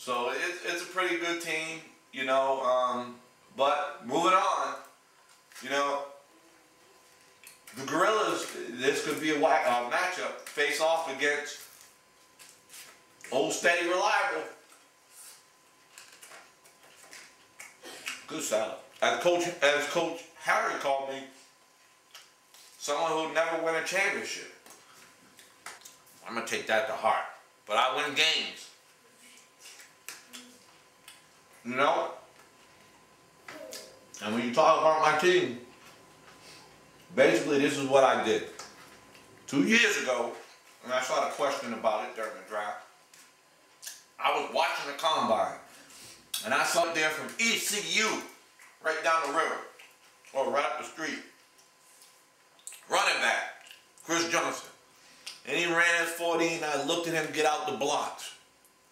So it's a pretty good team, you know. But moving on, you know, the Gorillas, this could be a matchup, face off against Old Steady Reliable. Good salad. As Coach Harry called me, someone who never win a championship. I'm gonna take that to heart. But I win games. You know? And when you talk about my team, basically this is what I did. 2 years ago, and I saw the question about it during the draft, I was watching the combine, and I saw it there from ECU, right down the river, or right up the street. Running back, Chris Johnson. And he ran his 40, and I looked at him get out the blocks.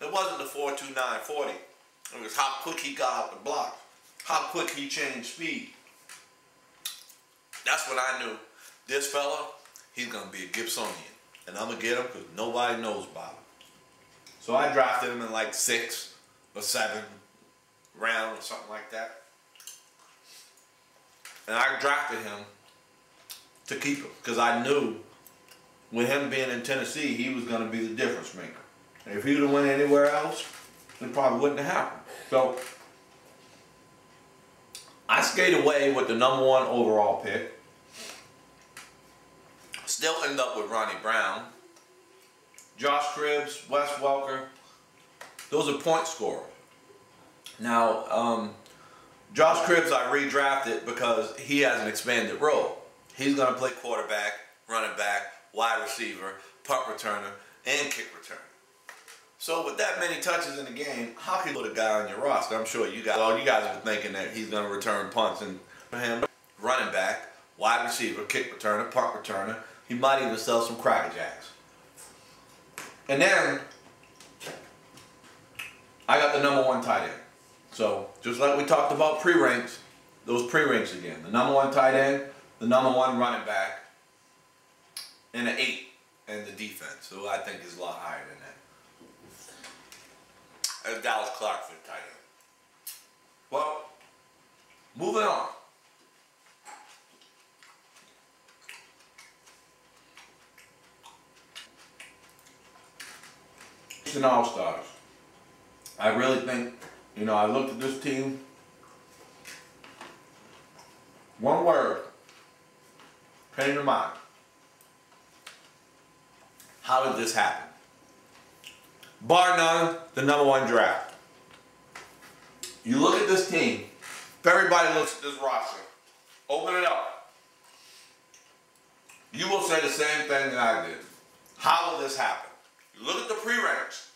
It wasn't the 4.29 40. It was how quick he got out the blocks, how quick he changed speed. That's when I knew this fella, he's going to be a Gibsonian. And I'm going to get him because nobody knows about him. So I drafted him in like 6th or 7th round or something like that. And I drafted him to keep him because I knew with him being in Tennessee, he was going to be the difference maker. And if he would have went anywhere else, it probably wouldn't have happened. So I skated away with the #1 overall pick. Still end up with Ronnie Brown, Josh Cribbs, Wes Welker. Those are point scorers. Now, Josh Cribbs I redrafted because he has an expanded role. He's going to play quarterback, running back, wide receiver, punt returner, and kick returner. So with that many touches in the game, how can you put a guy on your roster? I'm sure you guys are thinking that he's going to return punts, and for him, running back, wide receiver, kick returner, punt returner. He might even sell some Cracker Jacks. And then I got the #1 tight end. So just like we talked about pre-ranks, those pre-ranks again. The #1 tight end, the #1 running back, and an 8 in the defense. So I think is a lot higher than that. As Dallas Clark for the tight end. Well, moving on. It's an all-stars. I really think, you know, I looked at this team. One word came to mind. How did this happen? Bar none, the #1 draft. You look at this team. If everybody looks at this roster, open it up. You will say the same thing that I did. How will this happen? You look at the pre-ranks.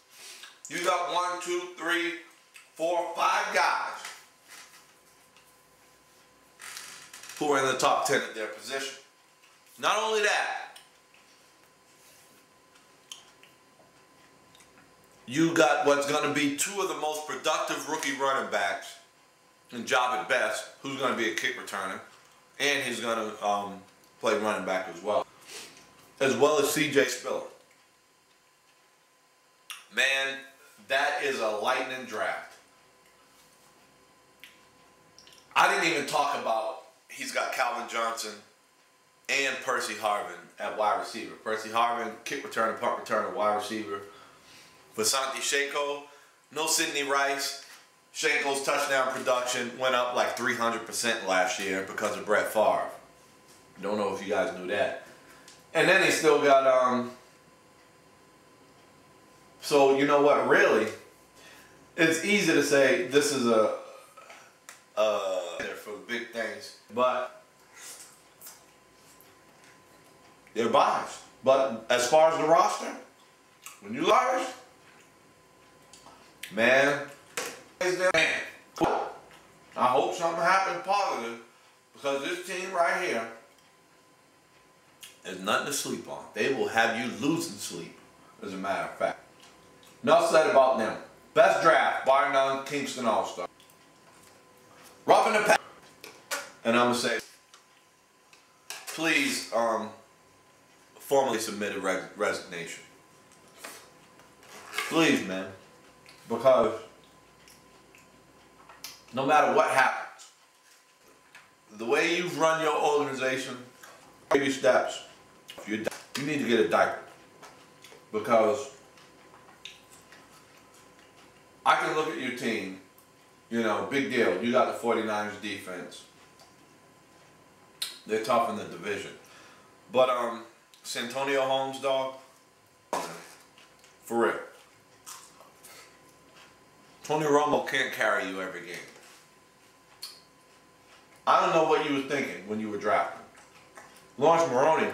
You got 1, 2, 3, 4, 5 guys who are in the top 10 at their position. Not only that, you got what's going to be 2 of the most productive rookie running backs in job at best, who's going to be a kick returner, and he's going to play running back as well as C.J. Spiller. Man, that is a lightning draft. I didn't even talk about he's got Calvin Johnson and Percy Harvin at wide receiver. Percy Harvin, kick returner, punt returner, wide receiver. Vasanti Shenko, no Sidney Rice. Shenko's touchdown production went up like 300% last year because of Brett Favre. Don't know if you guys knew that. And then he still got, so you know what, really, it's easy to say this is for big things, but they're biased. But as far as the roster, when you large, man, I hope something happens positive because this team right here is nothing to sleep on. They will have you losing sleep, as a matter of fact. Enough said about them. Best draft, bar none, Kingston All-Star. Roughing the pass. And I'm going to say, please formally submit a resignation. Please, man. Because no matter what happens, the way you've run your organization, baby steps, you need to get a diaper. Because I can look at your team, you know, big deal. You got the 49ers defense. They're tough in the division. But Santonio Holmes, dog, for real. Tony Romo can't carry you every game. I don't know what you were thinking when you were drafting. Lawrence Maroney